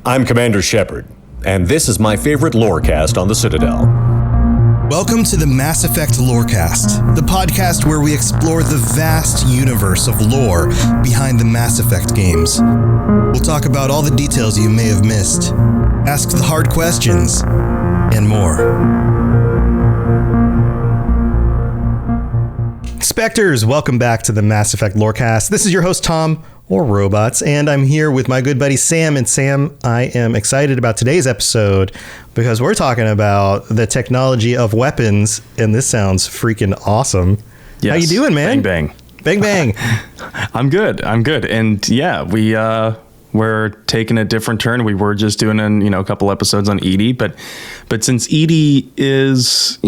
I'm Commander Shepard, and this is my favorite Lorecast on the Citadel. Welcome to the Mass Effect Lorecast, the podcast where we explore the vast universe of lore behind the Mass Effect games. We'll talk about all the details you may have missed, ask the hard questions, and more. Spectres, welcome back to the Mass Effect Lorecast. This is your host, Tom, or Robots, and I'm here with my good buddy, Sam. And Sam, I am excited about today's episode because we're talking about the technology of weapons, and this sounds freaking awesome. Yes. How you doing, man? Bang, bang. Bang, bang. I'm good. And yeah, we're taking a different turn. We were just doing a couple episodes on Edie, but since Edie is,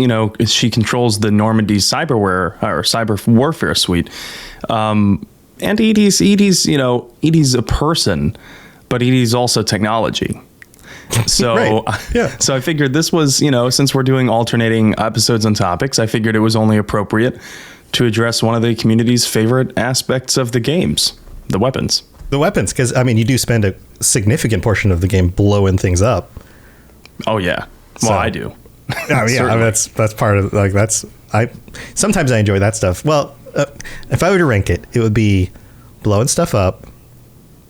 she controls the Normandy cyber warfare suite, and Edie's a person, but Edie's also technology. So, right. Yeah. So I figured this was, since we're doing alternating episodes and topics, I figured it was only appropriate to address one of the community's favorite aspects of the games, the weapons. The weapons, because, you do spend a significant portion of the game blowing things up. Oh, yeah. Well, I do. That's part of, sometimes I enjoy that stuff. Well, if I were to rank it, it would be blowing stuff up,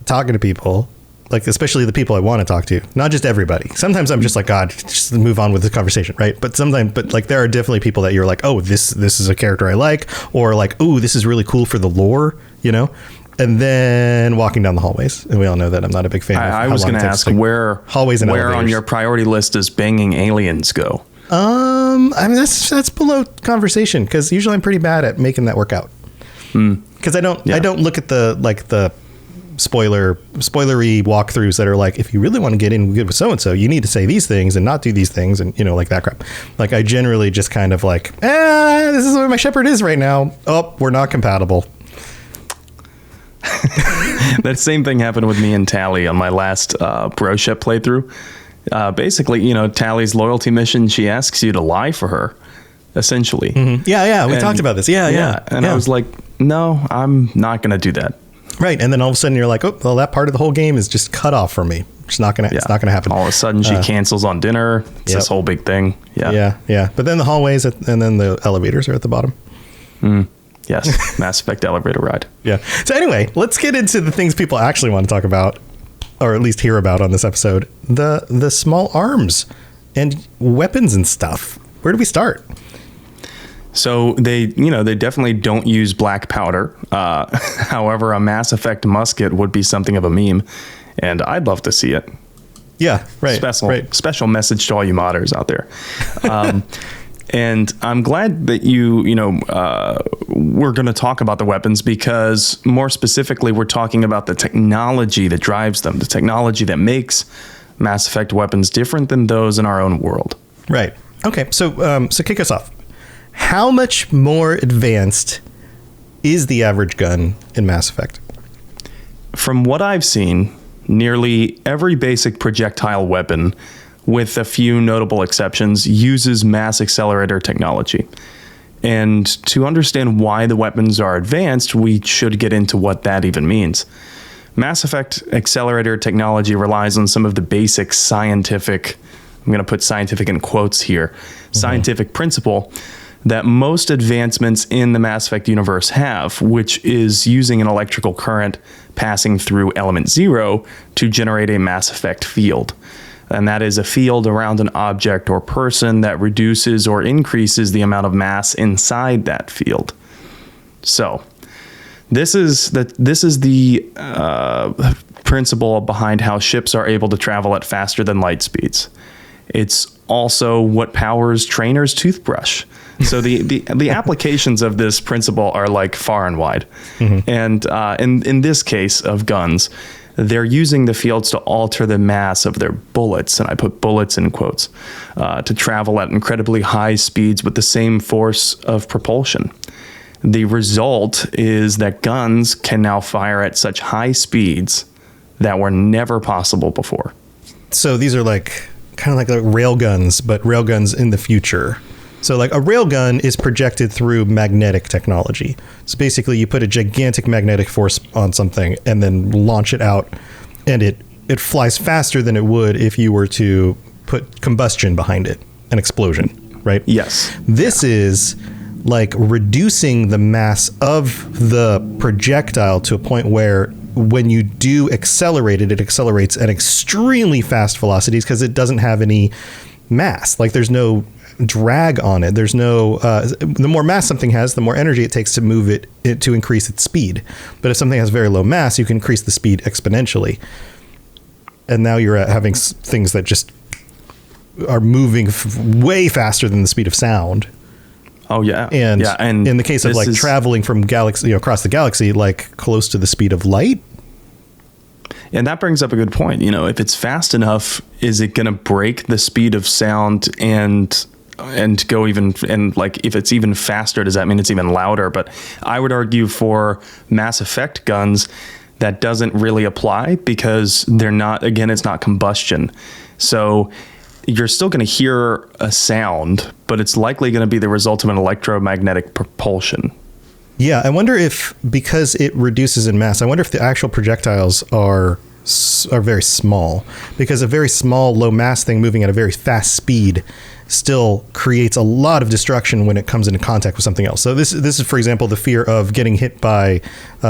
talking to people, especially the people I want to talk to, not just everybody. Sometimes I'm just like, God, just move on with the conversation, right? But there are definitely people that you're like, oh, this is a character I like, or like, oh, this is really cool for the lore, And then walking down the hallways, and we all know that I'm not a big fan. I was going to ask where on your priority list does banging aliens go? That's below conversation, because usually I'm pretty bad at making that work out. Because I don't look at the spoilery walkthroughs that are like, if you really want to get in good with so and so, you need to say these things and not do these things, and like that crap. Like, I generally just kind of like, this is where my Shepard is right now. Oh, we're not compatible. That same thing happened with me and Tally on my last Broshep playthrough. Basically, Tally's loyalty mission, she asks you to lie for her, essentially. Mm-hmm. Yeah, we talked about this. Yeah. And I was like, no, I'm not going to do that. Right, and then all of a sudden you're like, oh, well, that part of the whole game is just cut off for me. It's not gonna happen. All of a sudden she cancels on dinner. It's this whole big thing. Yeah. But then the hallways and then the elevators are at the bottom. Yes, Mass Effect elevator ride. Yeah. So anyway, let's get into the things people actually want to talk about, or at least hear about on this episode. The small arms and weapons and stuff. Where do we start? So they definitely don't use black powder. However, a Mass Effect musket would be something of a meme, and I'd love to see it. Yeah, right. Special message to all you modders out there. And I'm glad that we're going to talk about the weapons, because more specifically, we're talking about the technology that drives them, the technology that makes Mass Effect weapons different than those in our own world. Right. Okay. So kick us off. How much more advanced is the average gun in Mass Effect? From what I've seen, nearly every basic projectile weapon, with a few notable exceptions, uses mass accelerator technology. And to understand why the weapons are advanced, we should get into what that even means. Mass Effect accelerator technology relies on some of the basic scientific, I'm going to put scientific in quotes here, scientific principle that most advancements in the Mass Effect universe have, which is using an electrical current passing through element 0 to generate a Mass Effect field. And that is a field around an object or person that reduces or increases the amount of mass inside that field. So this is the principle behind how ships are able to travel at faster than light speeds. It's also what powers Trainer's toothbrush. So the applications of this principle are like far and wide. And in this case of guns, they're using the fields to alter the mass of their bullets, and I put bullets in quotes, to travel at incredibly high speeds with the same force of propulsion. The result is that guns can now fire at such high speeds that were never possible before. So these are kind of like rail guns, but rail guns in the future. So like a railgun is projected through magnetic technology. So basically you put a gigantic magnetic force on something and then launch it out, and it it flies faster than it would if you were to put combustion behind it, an explosion, right? Yes. This is like reducing the mass of the projectile to a point where when you do accelerate it, it accelerates at extremely fast velocities because it doesn't have any mass. Like there's no drag on it. There's no, the more mass something has, the more energy it takes to move it to increase its speed. But if something has very low mass, you can increase the speed exponentially. And now you're having things that just are moving way faster than the speed of sound. Oh yeah. And in the case of like traveling from galaxy, across the galaxy, like close to the speed of light. And that brings up a good point. If it's fast enough, is it going to break the speed of sound and go even, and like if it's even faster, does that mean it's even louder? But I would argue for Mass Effect guns that doesn't really apply because they're not, again, it's not combustion. So you're still going to hear a sound, but it's likely going to be the result of an electromagnetic propulsion. Yeah, I wonder if, because it reduces in mass, I wonder if the actual projectiles are very small, because a very small, low mass thing moving at a very fast speed still creates a lot of destruction when it comes into contact with something else. So this is, for example, the fear of getting hit by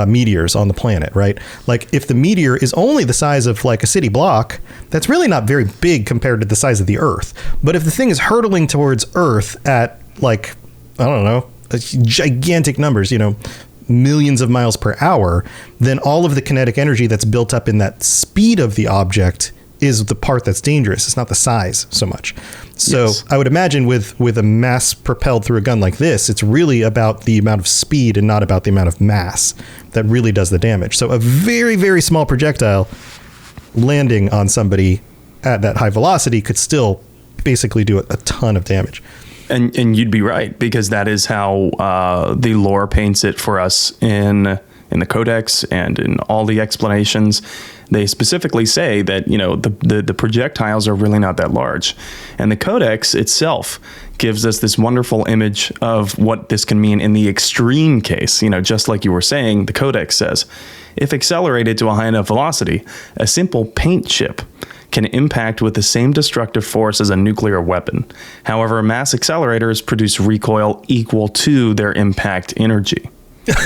meteors on the planet, right? Like if the meteor is only the size of like a city block, that's really not very big compared to the size of the Earth. But if the thing is hurtling towards Earth at like, I don't know, gigantic numbers, millions of miles per hour, then all of the kinetic energy that's built up in that speed of the object is the part that's dangerous. It's not the size so much. So yes. I would imagine with a mass propelled through a gun like this, it's really about the amount of speed and not about the amount of mass that really does the damage. So a very, very small projectile landing on somebody at that high velocity could still basically do a ton of damage. And you'd be right, because that is how the lore paints it for us in the Codex and in all the explanations. They specifically say that, the projectiles are really not that large. And the Codex itself gives us this wonderful image of what this can mean in the extreme case. Just like you were saying, the Codex says, if accelerated to a high enough velocity, a simple paint chip can impact with the same destructive force as a nuclear weapon. However, mass accelerators produce recoil equal to their impact energy.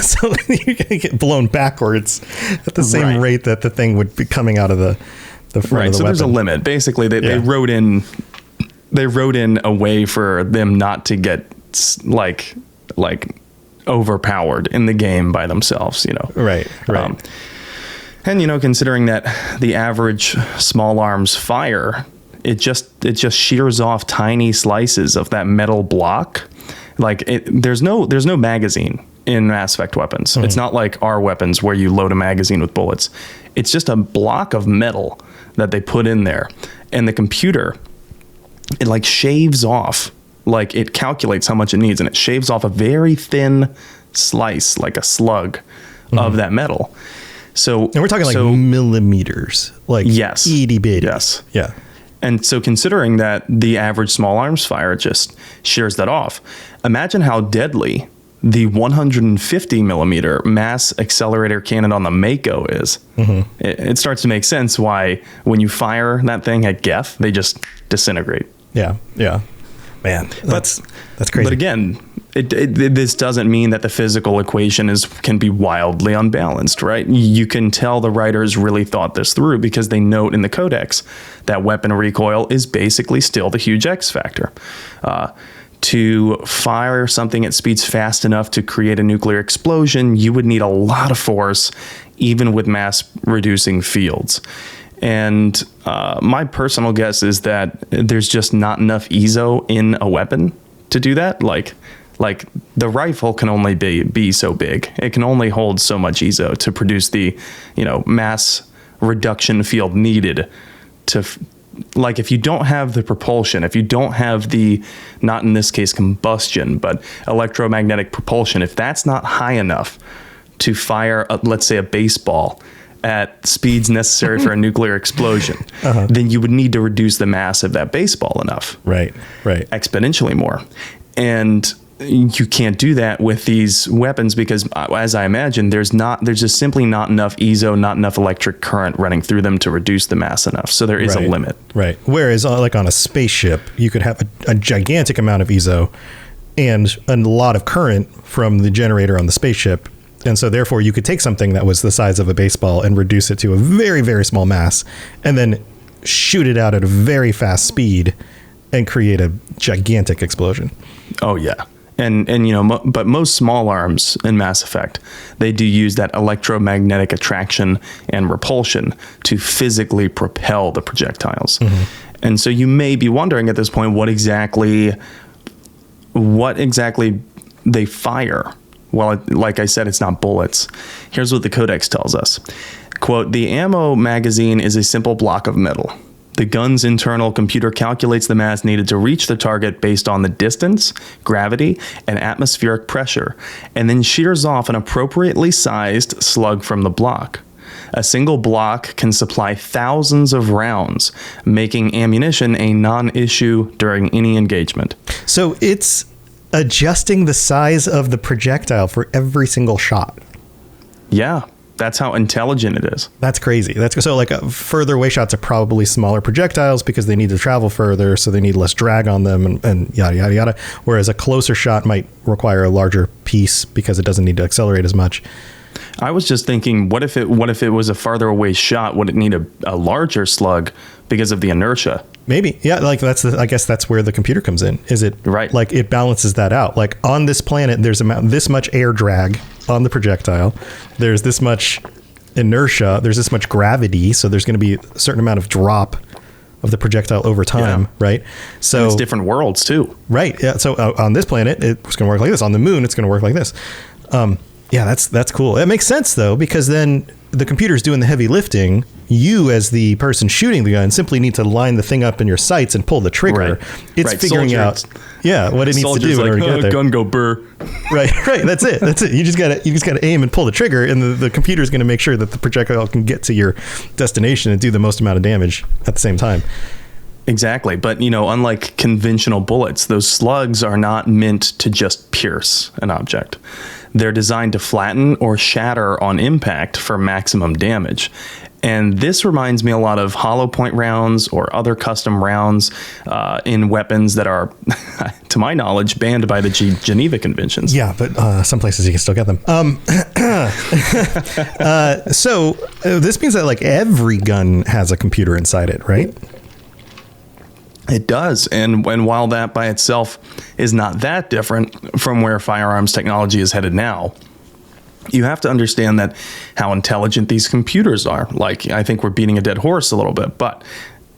So you're going to get blown backwards at the same rate that the thing would be coming out of the front of the weapon. So there's a limit. Basically, they wrote in a way for them not to get like overpowered in the game by themselves. Right. And considering that the average small arms fire, it just shears off tiny slices of that metal block. Like there's no magazine in Mass Effect weapons. Mm-hmm. It's not like our weapons where you load a magazine with bullets. It's just a block of metal that they put in there, and the computer, it like shaves off, like it calculates how much it needs, and it shaves off a very thin slice, like a slug, mm-hmm. of that metal. So, and we're talking like millimeters, like yes, itty bitty. Yes. Yeah. And so considering that the average small arms fire just shears that off, imagine how deadly the 150 millimeter mass accelerator cannon on the Mako is. Mm-hmm. It starts to make sense why when you fire that thing at Geth, they just disintegrate. Yeah. Man, that's crazy. But again, this doesn't mean that the physical equation can be wildly unbalanced, right? You can tell the writers really thought this through because they note in the Codex that weapon recoil is basically still the huge X factor. To fire something at speeds fast enough to create a nuclear explosion, you would need a lot of force, even with mass reducing fields. And my personal guess is that there's just not enough EZO in a weapon to do that. Like the rifle can only be so big. It can only hold so much EZO to produce the, mass reduction field needed to, like, if you don't have the propulsion, if you don't have the, not in this case combustion, but electromagnetic propulsion, if that's not high enough to fire, let's say, a baseball at speeds necessary for a nuclear explosion, then you would need to reduce the mass of that baseball enough. Right. Exponentially more. And you can't do that with these weapons because, as I imagine, there's just simply not enough ESO, not enough electric current running through them to reduce the mass enough. So there is a limit. Right. Whereas like on a spaceship, you could have a gigantic amount of ESO and a lot of current from the generator on the spaceship. And so therefore you could take something that was the size of a baseball and reduce it to a very, very small mass and then shoot it out at a very fast speed and create a gigantic explosion. Oh, yeah. And but most small arms in Mass Effect, they do use that electromagnetic attraction and repulsion to physically propel the projectiles. Mm-hmm. And so you may be wondering at this point what exactly they fire. Well, like I said, it's not bullets. Here's what the Codex tells us. Quote, "The ammo magazine is a simple block of metal. The gun's internal computer calculates the mass needed to reach the target based on the distance, gravity, and atmospheric pressure, and then shears off an appropriately sized slug from the block. A single block can supply thousands of rounds, making ammunition a non-issue during any engagement." So it's adjusting the size of the projectile for every single shot. Yeah. That's how intelligent it is. That's crazy. That's so like further away shots are probably smaller projectiles because they need to travel further, so they need less drag on them and yada, yada, yada. Whereas a closer shot might require a larger piece because it doesn't need to accelerate as much. I was just thinking, what if it was a farther away shot? Would it need a larger slug because of the inertia? Maybe. Yeah, like I guess that's where the computer comes in. Is it right? Like it balances that out. Like on this planet, there's this much air drag on the projectile. There's this much inertia. There's this much gravity. So there's going to be a certain amount of drop of the projectile over time, right? So and it's different worlds too. Right. Yeah. So on this planet, it's going to work like this. On the moon, it's going to work like this. Yeah, that's cool. It makes sense though, because then the computer's doing the heavy lifting. You, as the person shooting the gun, simply need to line the thing up in your sights and pull the trigger. Right. It's figuring out, what it needs to do in order to get there. Gun go burr. Right. That's it. You just gotta aim and pull the trigger, and the computer's going to make sure that the projectile can get to your destination and do the most amount of damage at the same time. Exactly. But, unlike conventional bullets, those slugs are not meant to just pierce an object. They're designed to flatten or shatter on impact for maximum damage. And this reminds me a lot of hollow point rounds or other custom rounds in weapons that are, to my knowledge, banned by the Geneva Conventions. Yeah, but some places you can still get them. So this means that like every gun has a computer inside it, right? It does. And while that by itself is not that different from where firearms technology is headed now, you have to understand that how intelligent these computers are. Like, I think we're beating a dead horse a little bit, but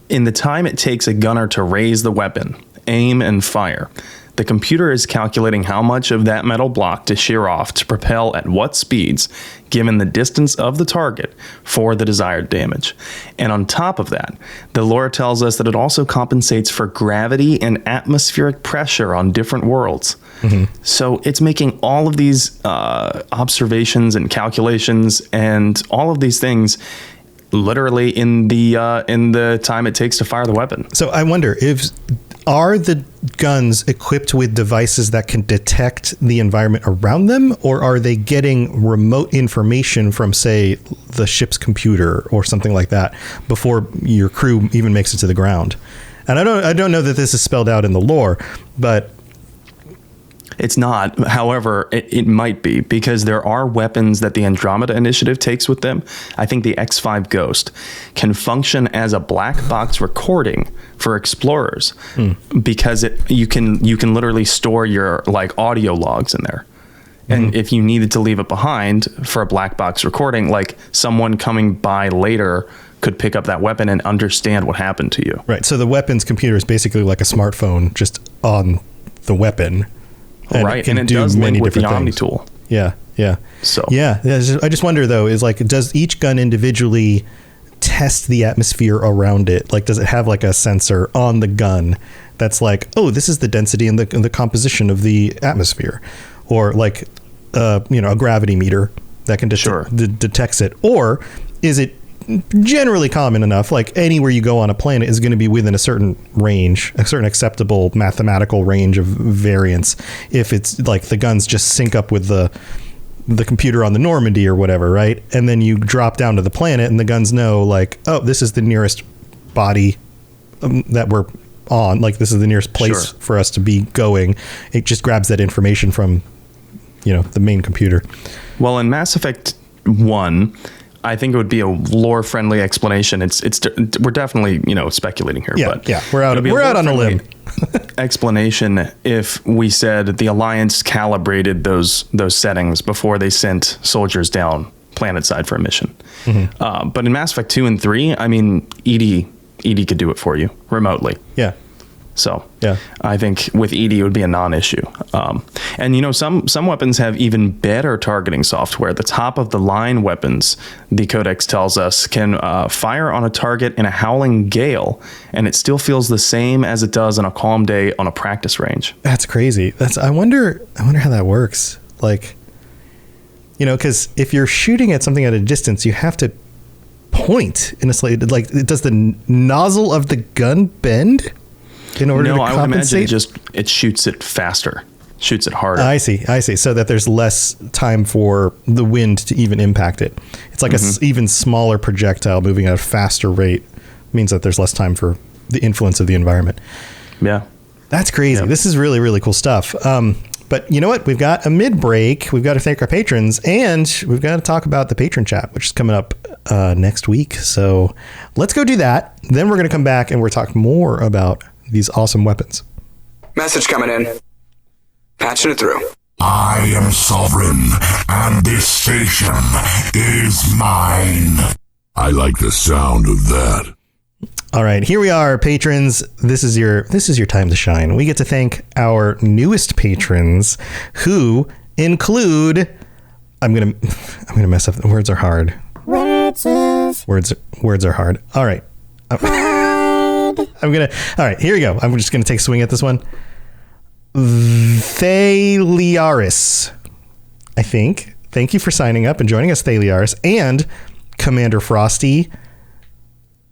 in the time it takes a gunner to raise the weapon, aim, and fire, the computer is calculating how much of that metal block to shear off to propel at what speeds, given the distance of the target for the desired damage. And on top of that, the lore tells us that it also compensates for gravity and atmospheric pressure on different worlds. Mm-hmm. So it's making all of these observations and calculations and all of these things literally in the time it takes to fire the weapon. So I wonder, are the guns equipped with devices that can detect the environment around them, or are they getting remote information from, say, the ship's computer or something like that before your crew even makes it to the ground? And I don't know that this is spelled out in the lore, but it's not. However, it might be, because there are weapons that the Andromeda Initiative takes with them. I think the X5 Ghost can function as a black box recording for explorers, because you can literally store your like audio logs in there. And if you needed to leave it behind for a black box recording, like someone coming by later could pick up that weapon and understand what happened to you. Right. So the weapon's computer is basically like a smartphone just on the weapon. And right, and it does link with the Omni tool. Yeah. So I just wonder though, is like, does each gun individually test the atmosphere around it? Like, does it have like a sensor on the gun that's like, oh, this is the density and the composition of the atmosphere, or like, a gravity meter that can detects it, or is it generally common enough. Like anywhere you go on a planet is going to be within a certain range, a certain acceptable mathematical range of variance. If it's like the guns just sync up with the computer on the Normandy or whatever, right? And then you drop down to the planet and the guns know like, oh, this is the nearest body that we're on. Like this is the nearest place for us to be going. It just grabs that information from, the main computer. Well, in Mass Effect 1, I think it would be a lore-friendly explanation. We're definitely, speculating here. Yeah, but we're out on a limb. Explanation if we said the Alliance calibrated those settings before they sent soldiers down planet side for a mission. Mm-hmm. But in Mass Effect 2 and 3, I mean, EDI could do it for you remotely. Yeah. So yeah, I think with EDI it would be a non-issue. And some weapons have even better targeting software. The top of the line weapons, the Codex tells us, can fire on a target in a howling gale, and it still feels the same as it does on a calm day on a practice range. That's crazy. I wonder how that works. Like, because if you're shooting at something at a distance, you have to point in a slightly, like, does the nozzle of the gun bend? In order to compensate? I would imagine it shoots it faster, shoots it harder. I see. So that there's less time for the wind to even impact it. It's like an even smaller projectile moving at a faster rate means that there's less time for the influence of the environment. Yeah. That's crazy. Yeah. This is really, really cool stuff. But you know what? We've got a mid-break. We've got to thank our patrons, and we've got to talk about the patron chat, which is coming up next week. So let's go do that. Then we're going to come back and we're talk more about these awesome weapons. Message coming in. Patching it through. I am sovereign, and this station is mine. I like the sound of that. All right, here we are, patrons. This is your time to shine. We get to thank our newest patrons, who include. I'm gonna mess up. The words are hard. Words are hard. All right. All right, here we go. I'm just going to take a swing at this one. Thaliaris, I think. Thank you for signing up and joining us, Thaliaris, and Commander Frosty.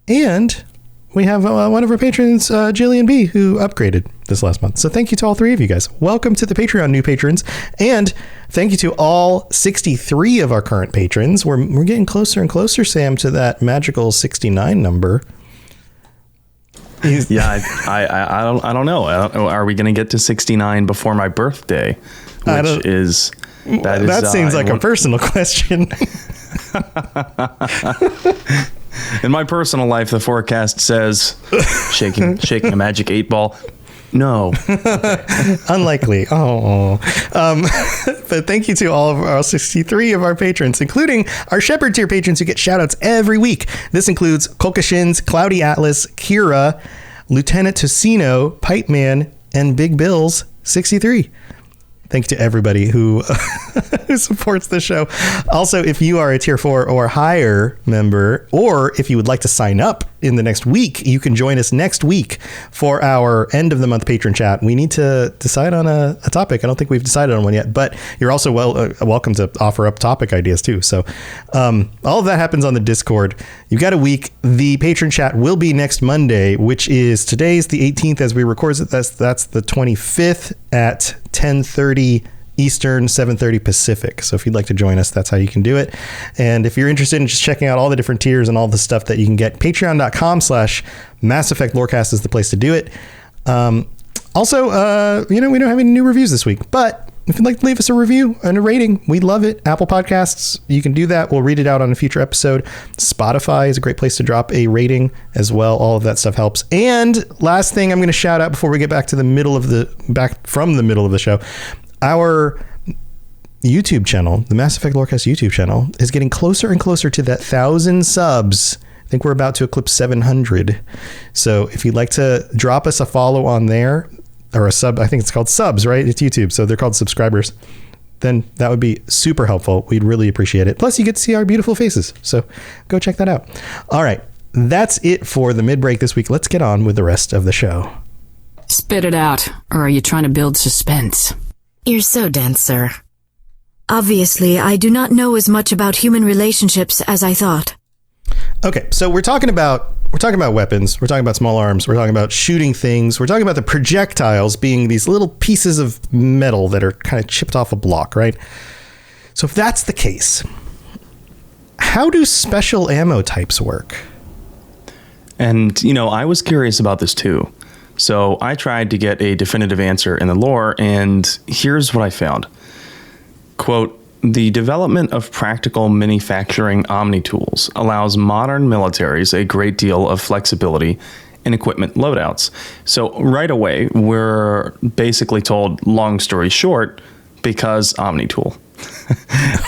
And we have one of our patrons, Jillian B., who upgraded this last month. So thank you to all three of you guys. Welcome to the Patreon, new patrons. And thank you to all 63 of our current patrons. We're getting closer and closer, Sam, to that magical 69 number. Yeah, I don't know. Are we going to get to 69 before my birthday? That seems like a personal question. In my personal life, the forecast says shaking a magic 8-ball. No. Unlikely. Oh. But thank you to all of our 63 of our patrons, including our Shepherd tier patrons who get shoutouts every week. This includes Kolkashins, Cloudy Atlas, Kira, Lieutenant Tocino, Pipe Man, and Big Bills 63. Thank you to everybody who supports the show. Also, if you are a tier 4 or higher member, or if you would like to sign up in the next week, you can join us next week for our end of the month patron chat. We need to decide on a topic. I don't think we've decided on one yet, but you're also welcome to offer up topic ideas too. So all of that happens on the Discord. You've got a week. The patron chat will be next Monday, which is today's the 18th as we record it. That's the 25th at 10:30 Eastern, 7:30 Pacific. So if you'd like to join us, that's how you can do it. And if you're interested in just checking out all the different tiers and all the stuff that you can get, patreon.com/Mass Effect Lorecast is the place to do it. Also, we don't have any new reviews this week, but if you'd like to leave us a review and a rating, we'd love it. Apple Podcasts, you can do that. We'll read it out on a future episode. Spotify is a great place to drop a rating as well. All of that stuff helps. And last thing I'm going to shout out before we get back from the middle of the show, our YouTube channel, the Mass Effect Lorecast YouTube channel, is getting closer and closer to that 1,000 subs. I think we're about to eclipse 700. So if you'd like to drop us a follow on there, or a sub, I think it's called subs, right? It's YouTube, so they're called subscribers. Then that would be super helpful. We'd really appreciate it. Plus, you get to see our beautiful faces. So go check that out. All right. That's it for the mid-break this week. Let's get on with the rest of the show. Spit it out, or are you trying to build suspense? You're so dense, sir. Obviously, I do not know as much about human relationships as I thought. Okay, so we're talking about weapons, we're talking about small arms, we're talking about shooting things, we're talking about the projectiles being these little pieces of metal that are kind of chipped off a block, right? So if that's the case, how do special ammo types work? And, I was curious about this too. So I tried to get a definitive answer in the lore, and here's what I found. Quote, the development of practical manufacturing omni-tools allows modern militaries a great deal of flexibility in equipment loadouts. So right away, we're basically told, long story short, because omni-tool.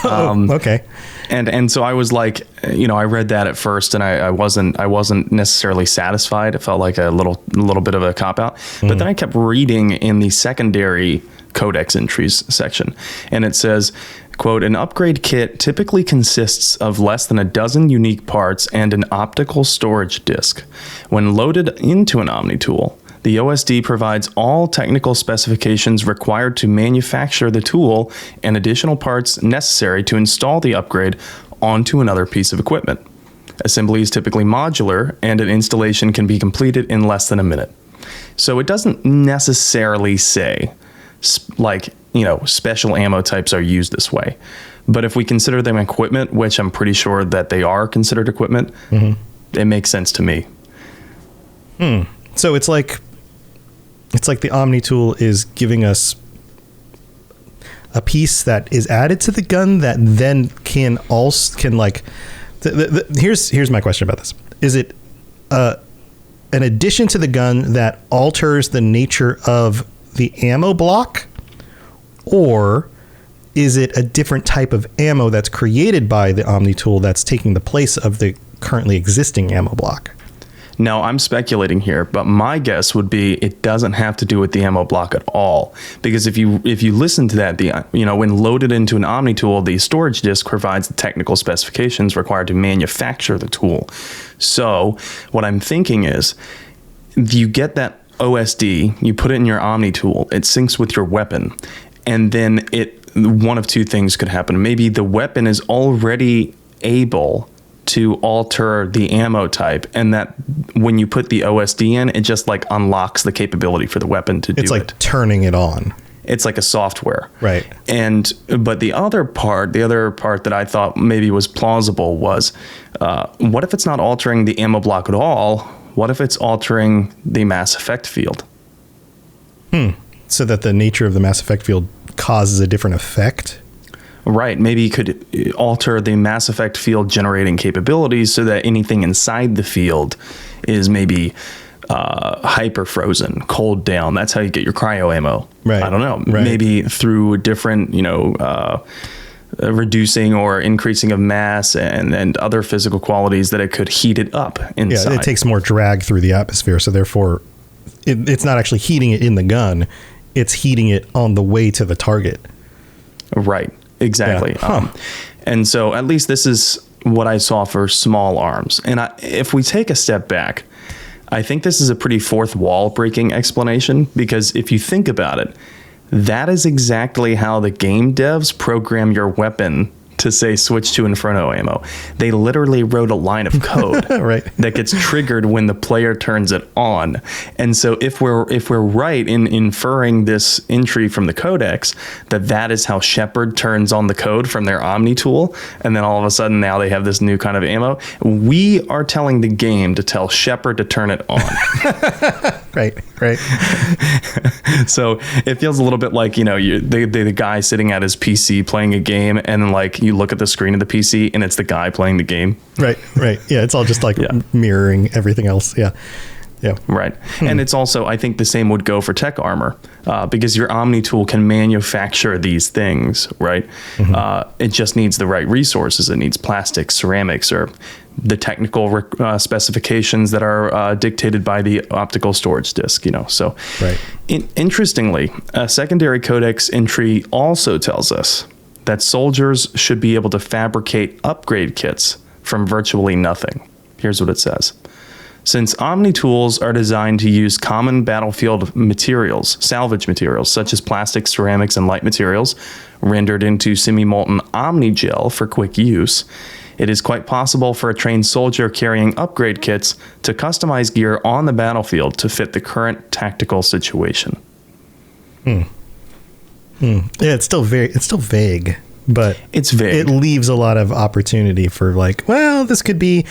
Okay. And so I was like, I read that at first, and I wasn't necessarily satisfied. It felt like a little bit of a cop out. But then I kept reading in the secondary codex entries section, and it says, quote, an upgrade kit typically consists of less than a dozen unique parts and an optical storage disk. When loaded into an Omni tool, the OSD provides all technical specifications required to manufacture the tool and additional parts necessary to install the upgrade onto another piece of equipment. Assembly is typically modular, and an installation can be completed in less than a minute. So it doesn't necessarily say, special ammo types are used this way. But if we consider them equipment, which I'm pretty sure that they are considered equipment, it makes sense to me. So it's like the Omni tool is giving us a piece that is added to the gun that then here's my question about this. Is it an addition to the gun that alters the nature of the ammo block, or is it a different type of ammo that's created by the Omni tool that's taking the place of the currently existing ammo block? Now, I'm speculating here, but my guess would be it doesn't have to do with the ammo block at all. Because if you listen to that, when loaded into an Omni tool, the storage disk provides the technical specifications required to manufacture the tool. So what I'm thinking is, you get that OSD, you put it in your Omni tool, it syncs with your weapon, and then one of two things could happen. Maybe the weapon is already able to alter the ammo type, and that when you put the OSD in, it just unlocks the capability for the weapon to do it. It's like turning it on. It's like a software. Right. But the other part that I thought maybe was plausible was, what if it's not altering the ammo block at all? What if it's altering the mass effect field? So that the nature of the mass effect field causes a different effect? Right. Maybe you could alter the mass effect field generating capabilities so that anything inside the field is maybe hyper frozen, cold down. That's how you get your cryo ammo. Right. I don't know. Right. Maybe through different, reducing or increasing of mass and other physical qualities that it could heat it up inside. Yeah, it takes more drag through the atmosphere, so therefore it's not actually heating it in the gun, it's heating it on the way to the target. Right, exactly. Yeah. And so at least this is what I saw for small arms. And if we take a step back, I think this is a pretty fourth wall breaking explanation, because if you think about it, that is exactly how the game devs program your weapon to say switch to Inferno ammo. They literally wrote a line of code Right. that gets triggered when the player turns it on. And so if we're right in inferring this entry from the codex, that is how Shepard turns on the code from their Omni tool, and then all of a sudden now they have this new kind of ammo, we are telling the game to tell Shepard to turn it on. Right. So it feels a little bit like, the guy sitting at his PC playing a game, and then you look at the screen of the PC and it's the guy playing the game. Right. Yeah, it's all just mirroring everything else. Yeah. Right. And it's also, I think the same would go for tech armor, because your Omni tool can manufacture these things, right? It just needs the right resources. It needs plastics, ceramics, or the technical specifications that are dictated by the optical storage disk, So right. Interestingly, a secondary codex entry also tells us that soldiers should be able to fabricate upgrade kits from virtually nothing. Here's what it says. Since Omni tools are designed to use common battlefield materials, salvage materials, such as plastics, ceramics, and light materials, rendered into semi-molten Omni gel for quick use, It is quite possible for a trained soldier carrying upgrade kits to customize gear on the battlefield to fit the current tactical situation. Yeah, it's still vague, but It's vague. It leaves a lot of opportunity for like, well, this could be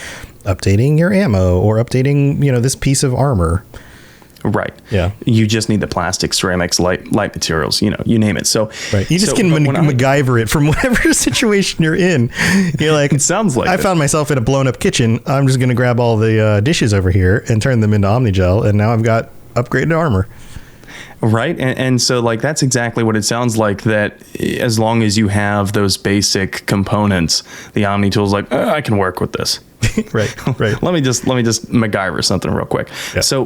updating your ammo or updating, this piece of armor. Right. Yeah. You just need the plastic, ceramics, light materials, you name it. So Right. You just can MacGyver it from whatever situation you're in. You're like, It sounds like I it. found myself in a blown up kitchen. I'm just going to grab all the dishes over here and turn them into Omnigel. And now I've got upgraded armor. Right. And so like, that's exactly what it sounds like, that as long as you have those basic components, the Omni tool is like, I can work with this. Right. let me just MacGyver something real quick. Yeah. So,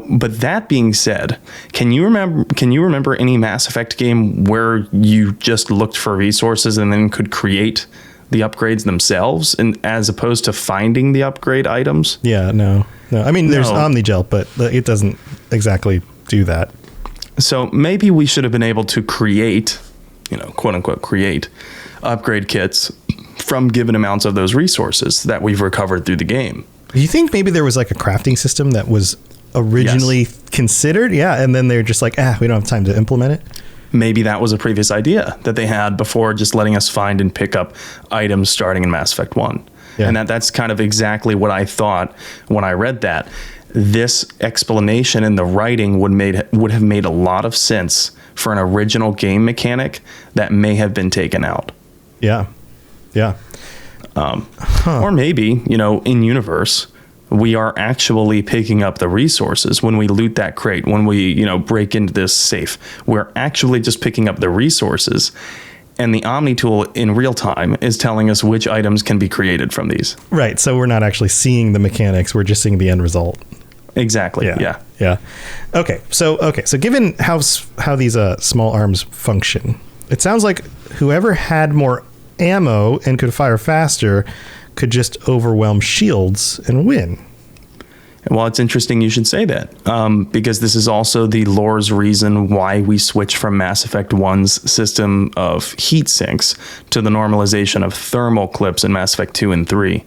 but that being said, can you remember any Mass Effect game where you just looked for resources and then could create the upgrades themselves, and as opposed to finding the upgrade items? Yeah. No. I mean, there's No. Omnigel, but it doesn't exactly do that. So maybe we should have been able to create, quote unquote, create upgrade kits from given amounts of those resources that we've recovered through the game. Do you think maybe there was like a crafting system that was originally considered? Yeah. And then they're just like, we don't have time to implement it. Maybe that was a previous idea that they had before just letting us find and pick up items starting in Mass Effect 1. Yeah. And that's kind of exactly what I thought when I read that. This explanation in the writing would have made a lot of sense for an original game mechanic that may have been taken out. Yeah. Yeah. Or maybe, in universe, we are actually picking up the resources when we loot that crate, when we, break into this safe. We're actually just picking up the resources. And the Omni tool in real time is telling us which items can be created from these. Right. So we're not actually seeing the mechanics. We're just seeing the end result. Exactly. Yeah. Yeah. Okay. So given how these small arms function, it sounds like whoever had more ammo and could fire faster could just overwhelm shields and win. Well, it's interesting you should say that, because this is also the lore's reason why we switch from Mass Effect 1's system of heat sinks to the normalization of thermal clips in Mass Effect 2 and 3.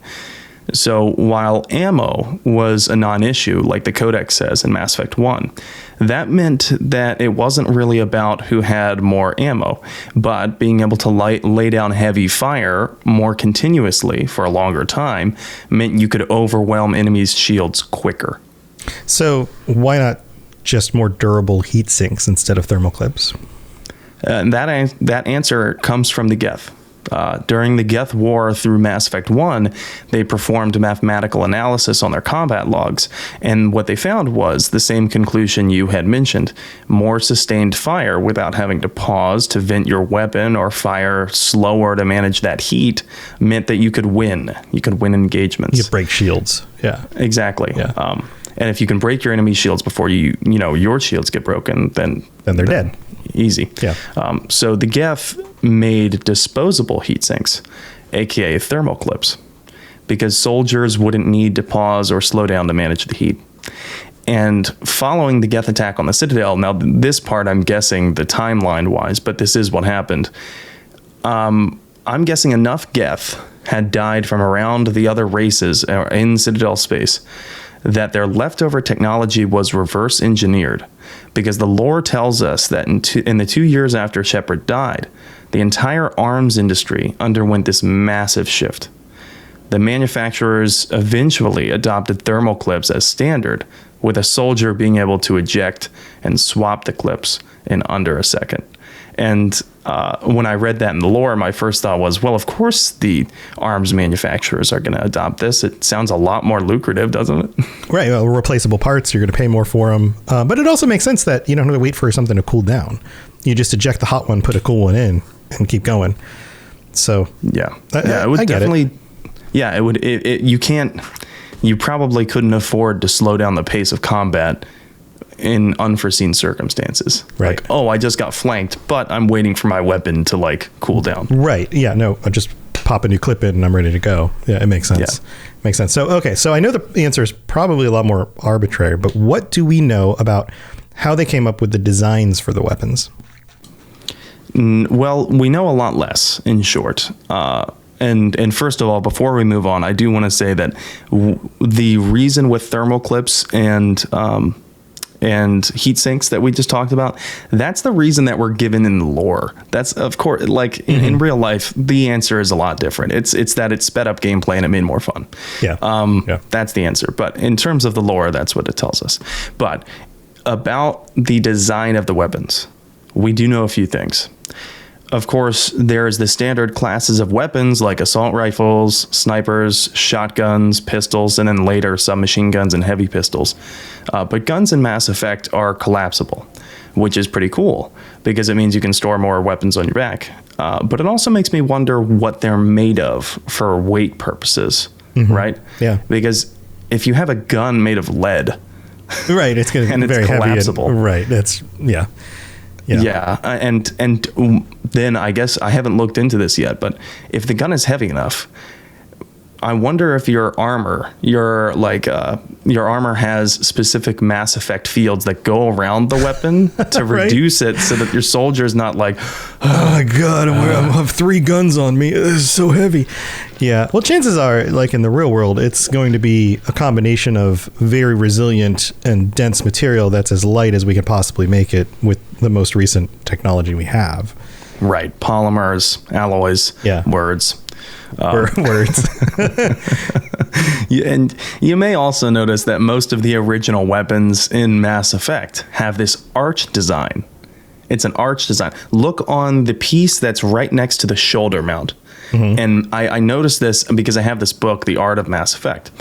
So while ammo was a non-issue, like the Codex says in Mass Effect 1, that meant that it wasn't really about who had more ammo, but being able to lay down heavy fire more continuously for a longer time meant you could overwhelm enemies' shields quicker. So why not just more durable heat sinks instead of thermal clips? And that answer comes from the Geth. During the Geth War through Mass Effect 1, they performed mathematical analysis on their combat logs, and what they found was the same conclusion you had mentioned. More sustained fire without having to pause to vent your weapon or fire slower to manage that heat meant that you could win. You could win engagements. You break shields. Yeah. Exactly. Yeah. And if you can break your enemy's shields before your shields get broken, then they're dead. Easy. Yeah. So the Geth made disposable heat sinks, aka thermal clips, because soldiers wouldn't need to pause or slow down to manage the heat. And following the Geth attack on the Citadel, now this part I'm guessing the timeline wise, but this is what happened. I'm guessing enough Geth had died from around the other races in Citadel space that their leftover technology was reverse engineered, because the lore tells us that in the 2 years after Shepard died, the entire arms industry underwent this massive shift. The manufacturers eventually adopted thermal clips as standard, with a soldier being able to eject and swap the clips in under a second. And when I read that in the lore, my first thought was, well, of course the arms manufacturers are going to adopt this. It sounds a lot more lucrative, doesn't it? Right. Well, replaceable parts, you're going to pay more for them. But it also makes sense that you don't have to wait for something to cool down. You just eject the hot one, put a cool one in, and keep going. So yeah, it would definitely. Yeah, it would. You probably couldn't afford to slow down the pace of combat in unforeseen circumstances. Right. Like, I just got flanked, but I'm waiting for my weapon to cool down. Right. Yeah. No, I just pop a new clip in and I'm ready to go. Yeah, it makes sense. Yeah. Makes sense. So, okay. So I know the answer is probably a lot more arbitrary, but what do we know about how they came up with the designs for the weapons? Well, we know a lot less, in short. And first of all, before we move on, I do want to say that the reason with thermal clips and heat sinks that we just talked about, that's the reason that we're given in the lore. That's, of course, like in real life, the answer is a lot different. It's that it sped up gameplay and it made more fun. Yeah. That's the answer. But in terms of the lore, that's what it tells us. But about the design of the weapons, we do know a few things. Of course, there's the standard classes of weapons like assault rifles, snipers, shotguns, pistols, and then later submachine guns and heavy pistols. But guns in Mass Effect are collapsible, which is pretty cool because it means you can store more weapons on your back. But it also makes me wonder what they're made of for weight purposes, right? Yeah. Because if you have a gun made of lead, right, it's going to be very collapsible. Heavy. Right, that's Yeah, and then I guess I haven't looked into this yet, but if the gun is heavy enough, I wonder if your armor has specific Mass Effect fields that go around the weapon to right? reduce it so that your soldier is not like, oh my god, I have 3 guns on me. This is so heavy. Yeah. Well, chances are, like in the real world, it's going to be a combination of very resilient and dense material that's as light as we can possibly make it with the most recent technology we have. right, polymers, alloys, words. Words. And you may also notice that most of the original weapons in Mass Effect have this arch design. It's an arch design. Look on the piece that's right next to the shoulder mount. And I noticed this because I have this book, The Art of Mass Effect.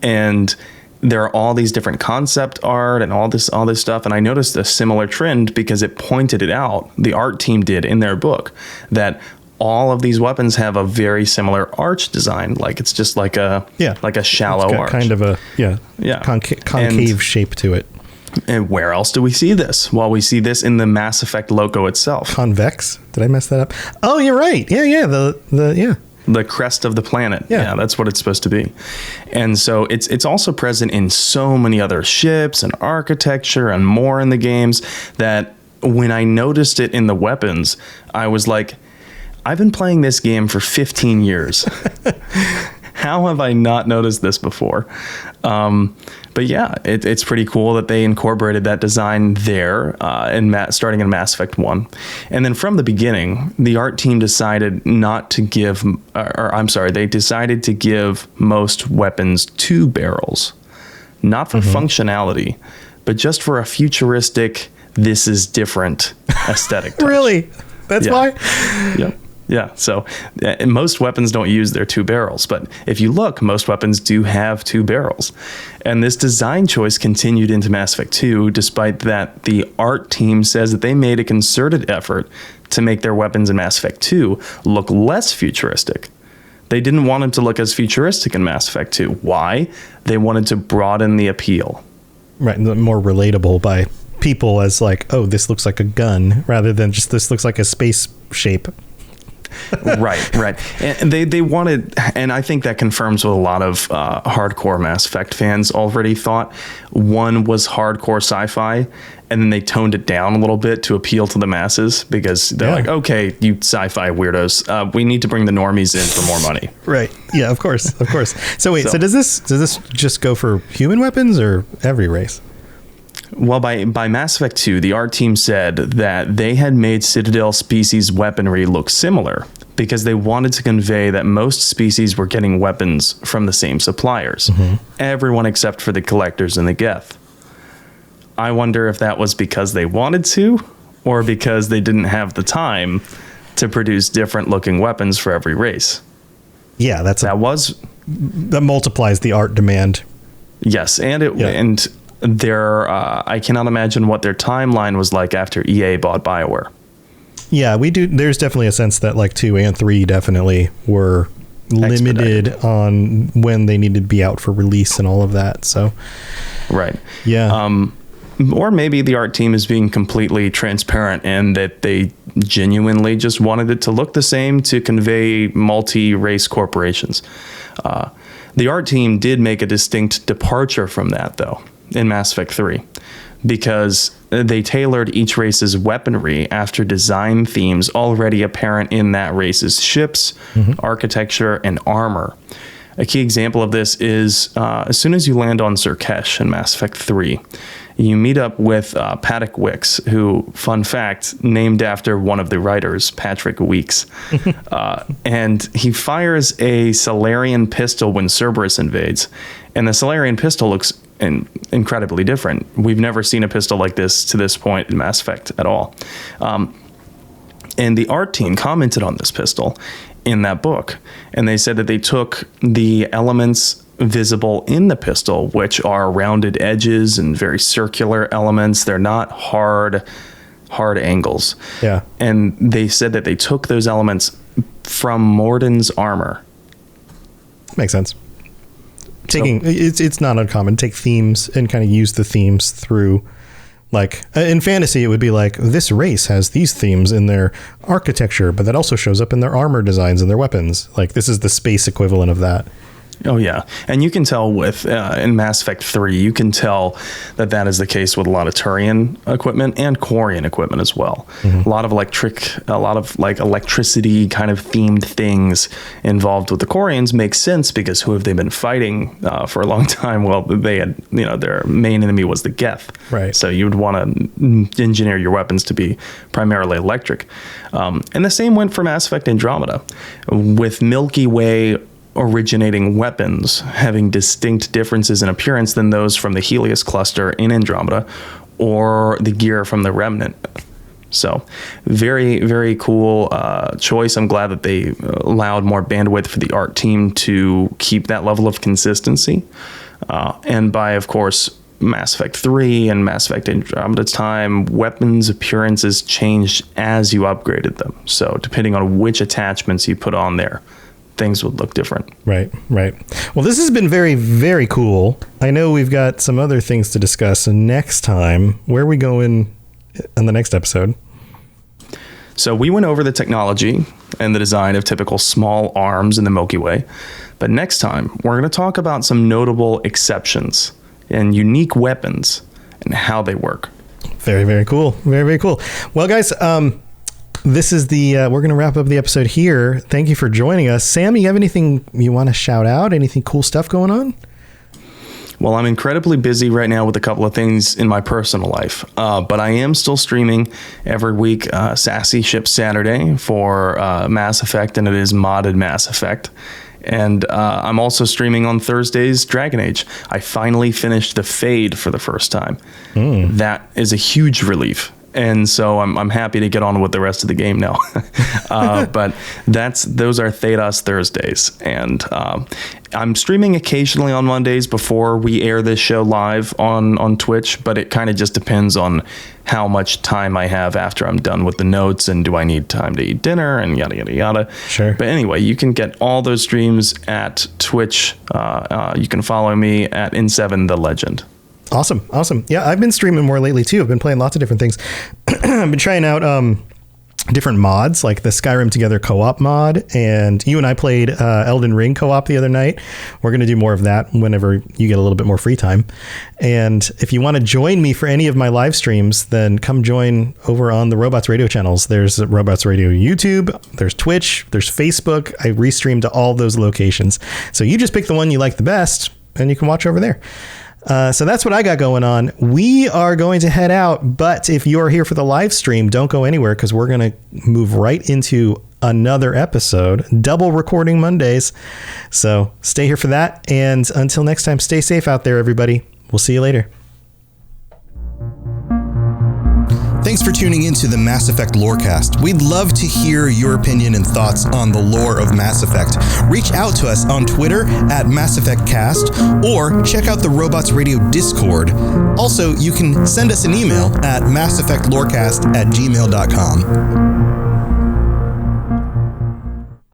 And there are all these different concept art and all this stuff. And I noticed a similar trend because it pointed it out. The art team did in their book that all of these weapons have a very similar arch design. Like it's just like a shallow arch. Kind of a concave shape to it. And where else do we see this? Well, we see this in the Mass Effect logo itself. Convex? Did I mess that up? Oh, you're right. Yeah. The crest of the planet. Yeah, that's what it's supposed to be. And so it's also present in so many other ships and architecture and more in the games that when I noticed it in the weapons, I was like, I've been playing this game for 15 years. How have I not noticed this before? But yeah, it's pretty cool that they incorporated that design there starting in Mass Effect 1. And then from the beginning, the art team decided they decided to give most weapons 2 barrels. Not for functionality, but just for a futuristic, this is different aesthetic touch. Really? That's why? Yep. Yeah, so most weapons don't use their 2 barrels, but if you look, most weapons do have 2 barrels. And this design choice continued into Mass Effect 2, despite that the art team says that they made a concerted effort to make their weapons in Mass Effect 2 look less futuristic. They didn't want them to look as futuristic in Mass Effect 2. Why? They wanted to broaden the appeal. Right, more relatable by people as like, oh, this looks like a gun, rather than just this looks like a space shape. Right. And they wanted, and I think that confirms what a lot of hardcore Mass Effect fans already thought. One was hardcore sci-fi, and then they toned it down a little bit to appeal to the masses because they're like, okay, you sci-fi weirdos, we need to bring the normies in for more money. Right. Yeah, of course. So wait, so does this just go for human weapons or every race? Well, by Mass Effect 2, the art team said that they had made Citadel species weaponry look similar because they wanted to convey that most species were getting weapons from the same suppliers. Everyone except for the Collectors and the Geth. I wonder if that was because they wanted to or because they didn't have the time to produce different looking weapons for every race. Yeah, that multiplies the art demand. Yes, and I cannot imagine what their timeline was like after EA bought BioWare. Yeah, we do. There's definitely a sense that like 2 and 3 definitely were limited on when they needed to be out for release and all of that. So, right. Yeah. Or maybe the art team is being completely transparent and that they genuinely just wanted it to look the same to convey multi-race corporations. The art team did make a distinct departure from that, though, in Mass Effect 3. because they tailored each race's weaponry after design themes already apparent in that race's ships, architecture, and armor. A key example of this is as soon as you land on Zerkesh in Mass Effect 3, you meet up with Paddock Wicks, who, fun fact, named after one of the writers, Patrick Weeks. And he fires a Solarian pistol when Cerberus invades. And the Solarian pistol looks incredibly different. We've never seen a pistol like this to this point in Mass Effect at all. And the art team commented on this pistol in that book. And they said that they took the elements visible in the pistol, which are rounded edges and very circular elements. They're not hard angles. Yeah. And they said that they took those elements from Morden's armor. Makes sense. It's not uncommon to take themes and kind of use the themes through, like in fantasy, it would be like, this race has these themes in their architecture, but that also shows up in their armor designs and their weapons. Like, this is the space equivalent of that. Oh, yeah. And you can tell with, in Mass Effect 3, you can tell that is the case with a lot of Turian equipment and Quarian equipment as well. A lot of electricity kind of themed things involved with the Quarians makes sense because who have they been fighting for a long time? Well, they had, their main enemy was the Geth. Right. So you would want to engineer your weapons to be primarily electric. And the same went for Mass Effect Andromeda with Milky Way originating weapons having distinct differences in appearance than those from the Helios cluster in Andromeda or the gear from the Remnant. So very, very cool choice. I'm glad that they allowed more bandwidth for the art team to keep that level of consistency. And by, of course, Mass Effect 3 and Mass Effect Andromeda's time, weapons appearances changed as you upgraded them. So depending on which attachments you put on there, things would look different. Right. Well, this has been very, very cool. I know we've got some other things to discuss next time. Where are we going in the next episode? So we went over the technology and the design of typical small arms in the Milky Way. But next time, we're going to talk about some notable exceptions and unique weapons and how they work. Very, very cool. Very, very cool. Well, guys, this is we're going to wrap up the episode here. Thank you for joining us. Sam, you have anything you want to shout out? Anything cool stuff going on? Well, I'm incredibly busy right now with a couple of things in my personal life, but I am still streaming every week. Sassy ships Saturday for Mass Effect, and it is modded Mass Effect. And I'm also streaming on Thursdays Dragon Age. I finally finished the Fade for the first time. That is a huge relief. And so I'm happy to get on with the rest of the game now. But those are Thedas Thursdays. And I'm streaming occasionally on Mondays before we air this show live on Twitch, but it kind of just depends on how much time I have after I'm done with the notes and do I need time to eat dinner and yada, yada, yada. Sure. But anyway, you can get all those streams at Twitch. You can follow me at N7 The Legend. Awesome. Yeah, I've been streaming more lately too. I've been playing lots of different things. I've been trying out different mods, like the Skyrim Together co-op mod, and you and I played Elden Ring co-op the other night. We're going to do more of that whenever you get a little bit more free time. And if you want to join me for any of my live streams, then come join over on the Robots Radio channels. There's Robots Radio YouTube, there's Twitch, there's Facebook. I restream to all those locations. So you just pick the one you like the best, and you can watch over there. So that's what I got going on. We are going to head out, but if you're here for the live stream, don't go anywhere because we're going to move right into another episode, double recording Mondays. So stay here for that. And until next time, stay safe out there, everybody. We'll see you later. Thanks for tuning into the Mass Effect Lorecast. We'd love to hear your opinion and thoughts on the lore of Mass Effect. Reach out to us on Twitter at Mass Effect Cast, or check out the Robots Radio Discord. Also, you can send us an email at masseffectlorecast@gmail.com.